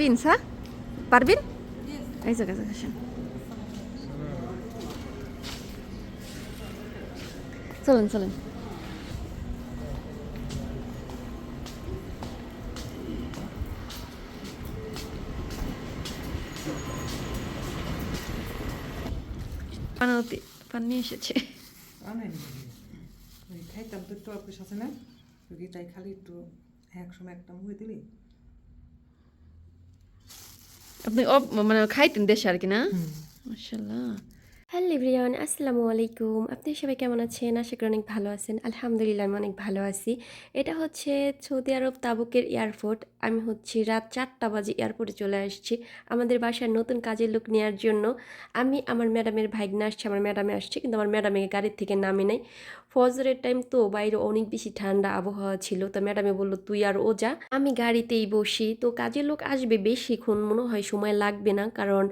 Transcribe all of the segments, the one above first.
Parveen sir Parveen এই জায়গায় আসেন চলেন চলেন পানাতে পান নিয়ে এসেছে খাইতাম তো একটু অল্প সাথে না তাই খালি একটু এক সময় একটা মুখে দিলি আপনি মানে খাইতেন দেশে আর কি না মাশাআল্লাহ। হ্যালো এভরিওয়ান, আসসালামু আলাইকুম। আপনি সবাই কেমন আছেন? আশা করি অনেক ভালো আছেন। আলহামদুলিল্লাহ আমি অনেক ভালো আছি। এটা হচ্ছে সৌদি আরব তাবুকের এয়ারপোর্ট। আমি হচ্ছে রাত 4টা বাজে এয়ারপোর্টে চলে আসছি আমাদের বাসার নতুন কাজের লোক নেওয়ার জন্য। আমি আমার ম্যাডামের ভাগ্না আসছে, আমার ম্যাডামে আসছে, কিন্তু আমার ম্যাডামে গাড়ির থেকে নামে নাই। ফজরের টাইম তো বাইরে অনেক বেশি ঠান্ডা আবহাওয়া ছিল, তো ম্যাডামে বললো তুই আর ও যা, আমি গাড়িতেই বসি। তো কাজের লোক আসবে বেশিক্ষণ মনে হয় সময় লাগবে না, কারণ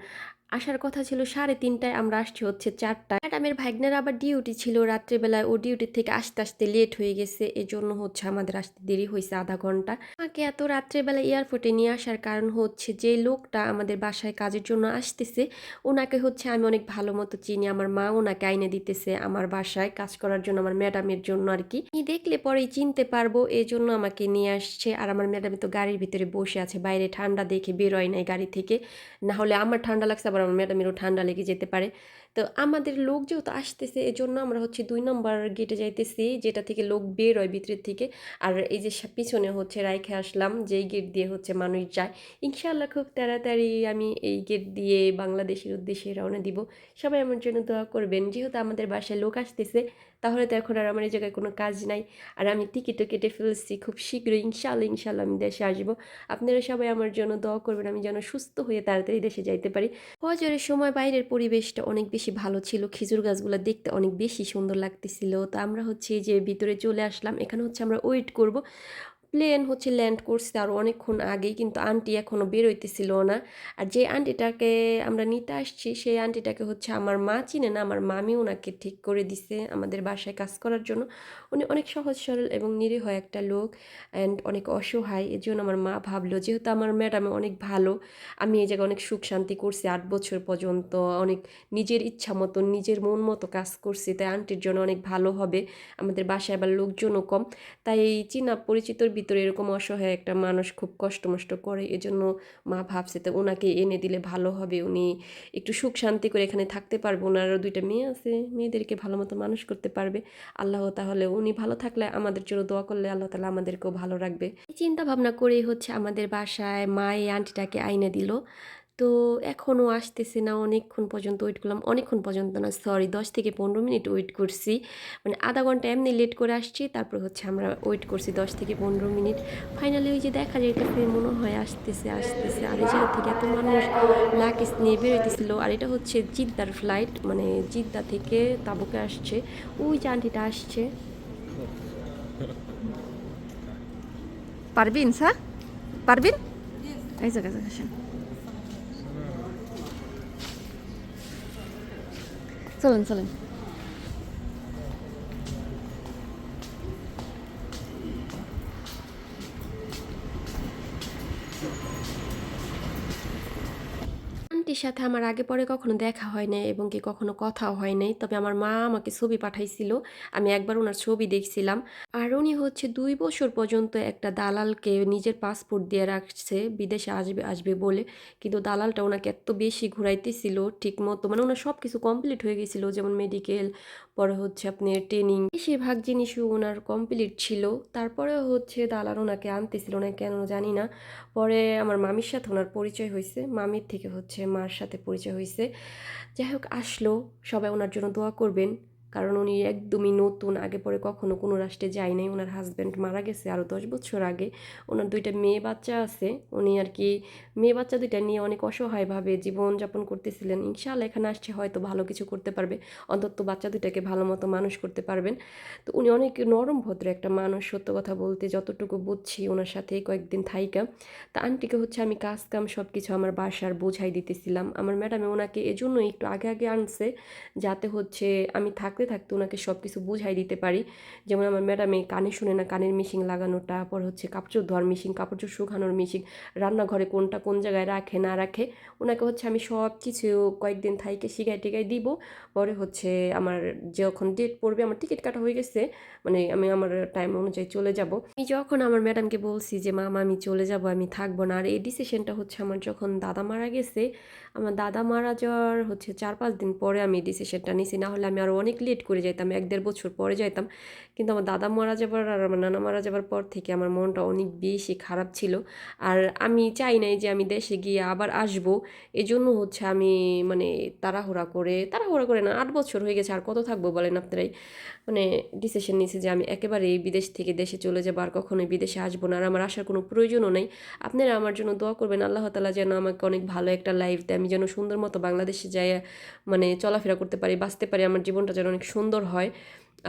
আসার কথা ছিল 3:30টায়, আমরা আসছি হচ্ছে 4টায়। ম্যাডামের ভাগ্নের আবার ডিউটি ছিল রাত্রেবেলায়, ও ডিউটি থেকে আসতে আসতে লেট হয়ে গেছে, এজন্য হচ্ছে আমাদের আসতে দেরি হয়েছে আধা ঘন্টা। আমাকে এত রাত্রেবেলা এয়ারপোর্টে নিয়ে আসার কারণ হচ্ছে যে লোকটা আমাদের বাসায় কাজের জন্য আসতেছে ওনাকে হচ্ছে আমি অনেক ভালো মতো চিনি। আমার মা ওনাকে আইনে দিতেছে আমার বাসায় কাজ করার জন্য, আমার ম্যাডামের জন্য আর কি। দেখলে পরেই চিনতে পারবো, এই জন্য আমাকে নিয়ে আসছে। আর আমার ম্যাডাম তো গাড়ির ভিতরে বসে আছে, বাইরে ঠান্ডা দেখে বেরোয় নাই গাড়ি থেকে, না হলে আমার ঠান্ডা লাগছে আবার আমার ম্যাডামেরও ঠান্ডা লেগে যেতে পারে। তো আমাদের লোক যেহেতু আসতেছে এজন্য আমরা হচ্ছে 2 নম্বর গেটে যাইতেছি, যেটা থেকে লোক বের হয় ভিতরের থেকে। আর এই যে পিছনে হচ্ছে রাইখে আসলাম, যেই গেট দিয়ে হচ্ছে মানুষ যায়। ইনশাআল্লাহ খুব তাড়াতাড়ি আমি এই গেট দিয়ে বাংলাদেশের উদ্দেশ্যে রওনা দিব। সবাই আমার জন্য দোয়া করবেন। যেহেতু আমাদের বাসায় লোক আসতেছে, তাহলে তো এখন আর আমার এই জায়গায় কোনো কাজ নাই। আর আমি টিকিটও কেটে ফেলছি, খুব শীঘ্রই ইনশাআল্লাহ ইনশাআল্লাহ আমি দেশে আসবো। আপনারা সবাই আমার জন্য দোয়া করবেন, আমি যেন সুস্থ হয়ে তাড়াতাড়ি দেশে যাইতে পারি। ফজরের সময় বাইরের পরিবেশটা অনেক বেশি ভালো ছিল, খেজুর গাছগুলো দেখতে অনেক বেশি সুন্দর লাগতেছিল। তো আমরা হচ্ছে এই যে ভিতরে চলে আসলাম, এখানে হচ্ছে আমরা ওয়েট করব। প্লেন হচ্ছে ল্যান্ড করছে আরও অনেকক্ষণ আগেই, কিন্তু আন্টি এখনও বেরোইতেছিল না। আর যে আন্টিটাকে আমরা নিতে আসছি সেই আন্টিটাকে হচ্ছে আমার মা চিনে না, আমার মামি ওনাকে ঠিক করে দিছে আমাদের বাসায় কাজ করার জন্য। উনি অনেক সহজ সরল এবং নিরীহ একটা লোক অ্যান্ড অনেক অসহায়। এর জন্য আমার মা ভাবলো যেহেতু আমার ম্যাডামে অনেক ভালো, আমি এই জায়গায় অনেক সুখ শান্তি করছি 8 বছর পর্যন্ত, অনেক নিজের ইচ্ছা মতো নিজের মন মতো কাজ করছি, তাই আন্টির জন্য অনেক ভালো হবে। আমাদের বাসায় আবার লোকজনও কম, তাই চীনা পরিচিতর ভিতরে এরকম অসহায় একটা মানুষ খুব কষ্ট মষ্ট করে, এজন্য মা ভাবছে তো ওনাকে এনে দিলে ভালো হবে, উনি একটু সুখ শান্তি করে এখানে থাকতে পারবে। ওনারও 2টা মেয়ে আছে, মেয়েদেরকে ভালো মতো মানুষ করতে পারবে। আল্লাহ তাহলে উনি ভালো থাকলে আমাদের জন্য দোয়া করলে আল্লাহ তাআলা আমাদেরকেও ভালো রাখবে। এই চিন্তা ভাবনা করেই হচ্ছে আমাদের বাসায় মা এই আন্টিটাকে আইনে দিল। তো এখনও আসতেছে না, অনেকক্ষণ পর্যন্ত ওয়েট করলাম, অনেকক্ষণ পর্যন্ত না সরি 10 থেকে 15 মিনিট ওয়েট করছি, মানে আধা ঘন্টা এমনি লেট করে আসছি, তারপর হচ্ছে আমরা ওয়েট করছি 10 থেকে 15 মিনিট। ফাইনালি ওই যে দেখা যাইতেছে মনে হয় আসতেছে আসতেছে। আর এই জায়গা থেকে এত মানুষ লাকিস নিয়ে বেরোইতেছিল। আর এটা হচ্ছে জিদ্দার ফ্লাইট, মানে জিদ্দা থেকে তাবুকে আসছে। ওই যে আন্টিটা আসছে। পারবিন স্যার পারবিন এই জায়গায় আসেন চলেন চলেন আন্টির সাথে আমার আগে পরে কখনো দেখা হয় নাই এবং কি কখনো কথাও হয় নাই, তবে আমার মা আমাকে ছবি পাঠাইছিল, আমি একবার ওনার ছবি দেখছিলাম। আর উনি হচ্ছে 2 বছর পর্যন্ত একটা দালালকে নিজের পাসপোর্ট দিয়ে রাখছে বিদেশে আসবে আসবে বলে, কিন্তু দালালটা ওনাকে এত বেশি ঘুরাইতেছিল ঠিক মতো, মানে ওনার সব কিছু কমপ্লিট হয়ে গেছিল, যেমন মেডিকেল, পরে হচ্ছে আপনি ট্রেনিং, বেশিরভাগ জিনিসই ওনার কমপ্লিট ছিল। তারপরেও হচ্ছে দালাল ওনাকে আনতেছিল না কেন জানি না। পরে আমার মামির সাথে ওনার পরিচয় হয়েছে, মামির থেকে হচ্ছে মার সাথে পরিচয় হয়েছে। যাই হোক আসলো, সবাই ওনার জন্য দোয়া করবেন, কারণ উনি একদমই নতুন, আগে পরে কখনো কোনো রাষ্ট্রে যায় নাই। ওনার হাজব্যান্ড মারা গেছে আরও 10 বছর আগে, ওনার 2টা মেয়ে বাচ্চা আছে। উনি আর কি মেয়ে বাচ্চা 2টা নিয়ে অনেক অসহায়ভাবে জীবনযাপন করতেছিলেন। ইনশাআল্লাহ এখানে আসছে হয়তো ভালো কিছু করতে পারবে, অন্তত বাচ্চা 2টাকে ভালো মতো মানুষ করতে পারবেন। তো উনি অনেক নরম ভদ্র একটা মানুষ, সত্য কথা বলতে যতটুকু বুঝছি ওনার সাথে কয়েকদিন থাইকা। তা আন্টিকে হচ্ছে আমি কাজ কাম সব কিছু আমার বাসার বোঝাই দিতেছিলাম। আমার ম্যাডামে ওনাকে এজন্য একটু আগে আগে আনছে, যাতে হচ্ছে আমি থাকতে থাকতে ওনাকে সব কিছু বুঝাই দিতে পারি। যেমন আমার ম্যাডামে কানে শুনে না, কানের মেশিন লাগানোটা, পর হচ্ছে কাপড় ধোয়ার মেশিন, কাপড় শুকানোর মেশিন, রান্নাঘরে কোনটা কোন জায়গায় রাখে না রাখে, ওনাকে হচ্ছে আমি সব কিছু কয়েকদিন থাইকে শিখাই টিকাই দিব। পরে হচ্ছে আমার যখন ডেট পড়বে, আমার টিকিট কাটা হয়ে গেছে, মানে আমি আমার টাইম অনুযায়ী চলে যাব। আমি যখন আমার ম্যাডামকে বলছি যে মামা আমি চলে যাব, আমি থাকবো না, আর এই ডিসিশনটা হচ্ছে আমার যখন দাদা মারা গেছে, আমার দাদা মারা যাওয়ার হচ্ছে 4-5 দিন পরে আমি ডিসিশনটা নিছি। না হলে আমি আরও অনেক লেট করে যাইতাম, 1-1.5 বছর পরে যাইতাম। কিন্তু আমার দাদা মারা যাবার আর আমার নানা মারা যাবার পর থেকে আমার মনটা অনেক বেশি খারাপ ছিল। আর আমি চাই নাই যে আমি দেশে গিয়ে আবার আসবো। এজন্য হচ্ছে আমি মানে তাড়াহুড়া করে না, 8 বছর হয়ে গেছে, আর কত থাকবো বলেন আপনারাই। মানে ডিসিশন নিয়েছি যে আমি একেবারেই বিদেশ থেকে দেশে চলে যাবো, আর কখনোই বিদেশে আসবো না, আর আমার আসার কোনো প্রয়োজনও নেই। আপনারা আমার জন্য দোয়া করবেন, আল্লাহ তাআলা যেন আমাকে অনেক ভালো একটা লাইফ দেয়, আমি যেন সুন্দর মতো বাংলাদেশে যাই মানে চলাফেরা করতে পারি, বাঁচতে পারি, আমার জীবনটা যেন অনেক সুন্দর হয়।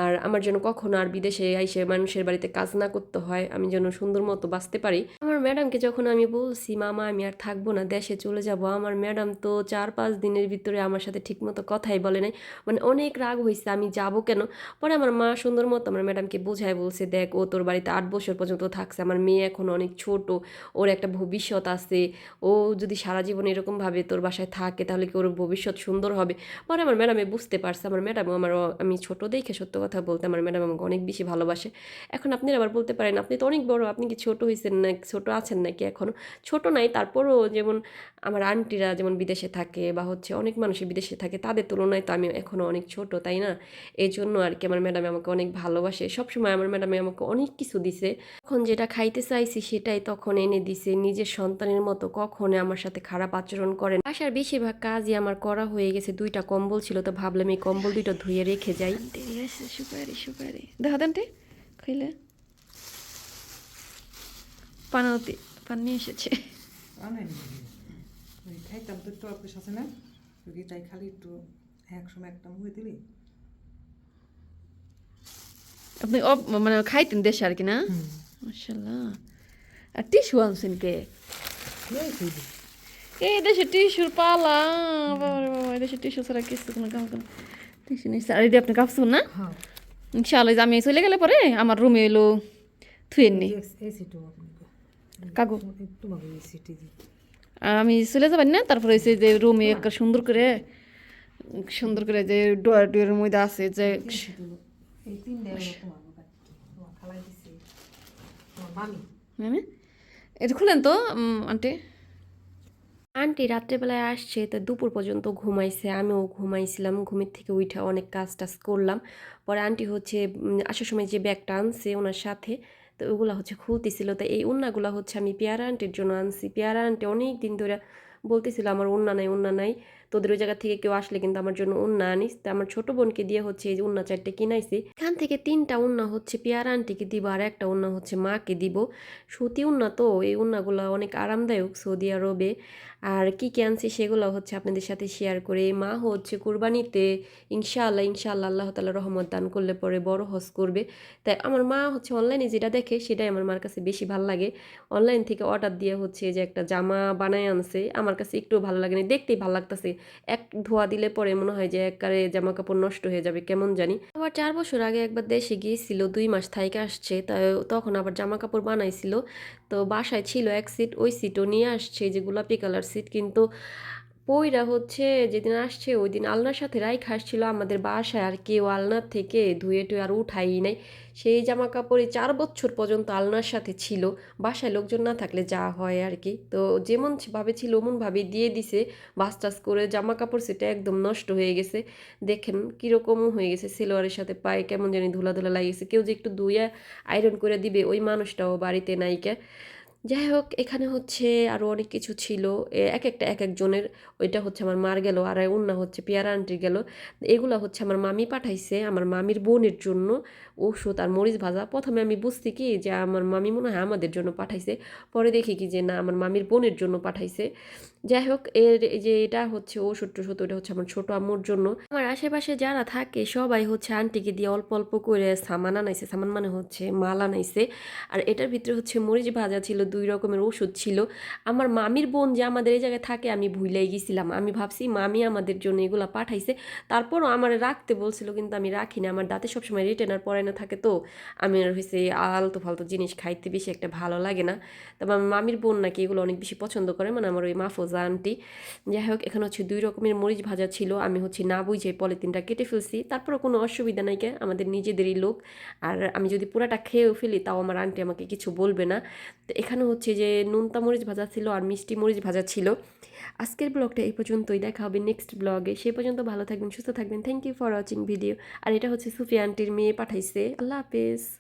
আর আমার যেন কখনো আর বিদেশে আইসে মানুষের বাড়িতে কাজ না করতে হয়, আমি যেন সুন্দর মতো বাঁচতে পারি। আমার ম্যাডামকে যখন আমি বলছি মামা আমি আর থাকবো না, দেশে চলে যাব, আমার ম্যাডাম তো 4-5 দিনের ভিতরে আমার সাথে ঠিকমতো কথাই বলে নাই, মানে অনেক রাগ হয়েছে আমি যাব কেন। পরে আমার মা সুন্দর মতো আমার ম্যাডামকে বোঝায় বলছে, দেখ ও তোর বাড়িতে 8 বছর পর্যন্ত থাকছে, আমার মেয়ে এখন অনেক ছোট, ওর একটা ভবিষ্যৎ আছে, ও যদি সারা জীবন এরকমভাবে তোর বাসায় থাকে তাহলে কি ওর ভবিষ্যৎ সুন্দর হবে। পরে আমার ম্যাডামে বুঝতে পারছে, আমার ম্যাডাম আমি ছোট দেখে সত্য কথা বলতে আমার ম্যাডাম আমাকে অনেক বেশি ভালোবাসে। এখন আপনি আবার বলতে পারেন আপনি তো অনেক বড়, আপনি কি ছোট হয়েছেন না, ছোট আছেন নাকি? এখনও ছোট নাই, তারপরও যেমন আমার আন্টিরা যেমন বিদেশে থাকে বা হচ্ছে অনেক মানুষই বিদেশে থাকে, তাদের তুলনায় তো আমি এখনও অনেক ছোট, তাই না? এই জন্য আর কি আমার ম্যাডামে আমাকে অনেক ভালোবাসে, সবসময় আমার ম্যাডামে আমাকে অনেক কিছু দিছে। তখন যেটা খাইতে চাইছি সেটাই তখন এনে দিছে, নিজের সন্তানের মতো কখনো আমার সাথে খারাপ আচরণ করেন। বাসার বেশিরভাগ কাজই আমার করা হয়ে গেছে, 2টা কম্বল ছিল, তো ভাবলাম এই কম্বল 2টা ধুয়ে রেখে যাই। সুপারি দেখা দেন খাইলে পান নিয়ে এসেছে। আনেন ওই খাইতাম তো একটু অফিস আছে না, যদি তাই খালি একটু এক সময় একটা মুখে দিলি। আপনি মানে খাইতেন দেশে আর কি না? মাশাআল্লাহ। আর টিস্যু আনছেন কে? এই দেশে টিস্যুর পালা, বাবারে বাবা, এই দেশে টিস্যু ছাড়া কিছু কোনো কাম করে টিস্যু নেই। আর এই যে আপনি কাপছুন না, হ্যাঁ ইনশাআল্লাহ আমি চলে গেলে পরে আমার রুমে এলো থুয়েন নি কাগু। তোমাকে এই সিটি আর আমি চলে যাবেন না, তারপরে হয়েছে যে রুমে একটা সুন্দর করে যে ডোয়ারের মধ্যে আছে যে এই 3 দেয় তোমার খালাই দিছি তোমার মামি। মানে এটা খুলেন তো আন্টি। আন্টি রাত্রেবেলায় আসছে, তো দুপুর পর্যন্ত ঘুমাইছে, আমিও ঘুমাইছিলাম, ঘুমের থেকে উঠে অনেক কাজ টাজ করলাম। পরে আন্টি হচ্ছে আসার সময় যে ব্যাগটা আনছে ওনার সাথে, তো ওগুলো হচ্ছে খুলতেছিল। তো এই ওড়নাগুলো হচ্ছে আমি পেয়ারা আন্টির জন্য আনছি। পেয়ারা আন্টি অনেক দিন ধরে বলতেছিল আমার ওড়না নাই, তোদের ওই জায়গা থেকে কেউ আসলে কিন্তু আমার জন্য ওড়না আনিস। তো আমার ছোটো বোনকে দিয়ে হচ্ছে এই যে ওড়না 4টে কিনাইছি, এখান থেকে 3টা ওড়না হচ্ছে পেয়ারা আন্টিকে দিব, আর একটা ওড়না হচ্ছে মাকে দিব। সুতি ওড়না তো, এই ওড়নাগুলো অনেক আরামদায়ক সৌদি আরবে। আর কী কী আনছি সেগুলো হচ্ছে আপনাদের সাথে শেয়ার করে। মা হচ্ছে কুরবানিতে ইনশাআল্লাহ আল্লাহ তাআলা রহমত দান করলে পরে বড় হজ করবে। তাই আমার মা হচ্ছে অনলাইনে যেটা দেখে সেটাই আমার মার কাছে বেশি ভালো লাগে। অনলাইন থেকে অর্ডার দিয়ে হচ্ছে যে একটা জামা বানায় আনছে, আমার কাছে একটু ভালো লাগে না, দেখতেই ভালো লাগতেছে। এক ধোয়া দিলে পরে মনে হয় যে একবারে জামা কাপড় নষ্ট হয়ে যাবে কেমন জানি। আবার 4 বছর আগে একবার দেশে গিয়েছিল, 2 মাস থাইকে আসছে, তাই তখন আবার জামা কাপড় বানাইছিল। তো বাসায় ছিল এক সিট, ওই সিটও নিয়ে আসছে, যে গোলাপি কালার সিট, কিন্তু পইরা হচ্ছে যেদিন আসছে ওই দিন আলনার সাথে রাইখা আসছিল আমাদের বাসায়, আর কেউ আলনার থেকে ধুয়ে টুয়ে আর উঠাই নাই। সেই জামা কাপড়ই 4 বছর পর্যন্ত আলনার সাথে ছিল, বাসায় লোকজন না থাকলে যা হয় আর কি। তো যেমন ভাবে ছিল ওমনভাবে দিয়ে দিছে, বাস টাস করে জামা কাপড় সেটা একদম নষ্ট হয়ে গেছে। দেখেন কীরকম হয়ে গেছে, সেলোয়ারের সাথে পায়ে কেমন জানি ধুলা লাগিয়েছে, কেউ যে একটু ধুয়ে আয়রন করে দিবে ওই মানুষটাও বাড়িতে নাইকা। যাই হোক, এখানে হচ্ছে আরও অনেক কিছু ছিল, এক একজনের। ওইটা হচ্ছে আমার মার গেল, আর ওন্না হচ্ছে পেয়ারা আন্টির গেল। এগুলো হচ্ছে আমার মামি পাঠাইছে আমার মামির বোনের জন্য, ওষুধ আর মরিচ ভাজা। প্রথমে আমি বুঝছি কি যে আমার মামি মনে হয় আমাদের জন্য পাঠাইছে, পরে দেখি কি যে না আমার মামির বোনের জন্য পাঠাইছে। যাই হোক, এই যে এটা হচ্ছে ওষুধ টষুধ, ওটা হচ্ছে আমার ছোটো আম্মুর জন্য। আমার আশেপাশে যারা থাকে সবাই হচ্ছে আন্টিকে দিয়ে অল্প অল্প করে সামান আনাইছে, সামান মানে হচ্ছে মাল আনাইছে। আর এটার ভিতরে হচ্ছে মরিচ ভাজা ছিল 2 রকমের ওষুধ ছিল। আমার মামির বোন যে আমাদের এই জায়গায় থাকে আমি ভুলেই গেছিলাম। আমি ভাবছি মামি আমাদের জন্য এগুলা পাঠাইছে। তারপরও আমার রাখতে বলছিল কিন্তু আমি রাখিনি। আমার দাঁতে সবসময় রিটেনার পরানো থাকে তো আমি আর হইছে আলতু ফালতু জিনিস খাইতে বেশি একটা ভালো লাগে না। তবে আমার মামির বোন নাকি এগুলো অনেক বেশি পছন্দ করে, মানে আমার ওই মাহফুজা আন্টি। যাই হোক, এখানে হচ্ছে 2 রকমের মরিচ ভাজা ছিল। আমি হচ্ছে না বুঝে পলিথিনটা কেটে ফেলছি। তারপরও কোনো অসুবিধা নাই, কে আমাদের নিজেদেরই লোক। আর আমি যদি পুরাটা খেয়েও ফেলি তাও আমার আন্টি আমাকে কিছু বলবে না। তো এখানে হচ্ছে যে নোনতা মরিচ ভাজা ছিল আর মিষ্টি মরিচ ভাজা ছিল। আজকের ব্লগটা এই পর্যন্তই, দেখা হবে নেক্সট ব্লগে। সে পর্যন্ত ভালো থাকবেন, সুস্থ থাকবেন। Thank you for watching video. আর এটা হচ্ছে সুফিয়া আন্টির মেয়ে পাঠাইছে। আল্লাহ হাফেজ।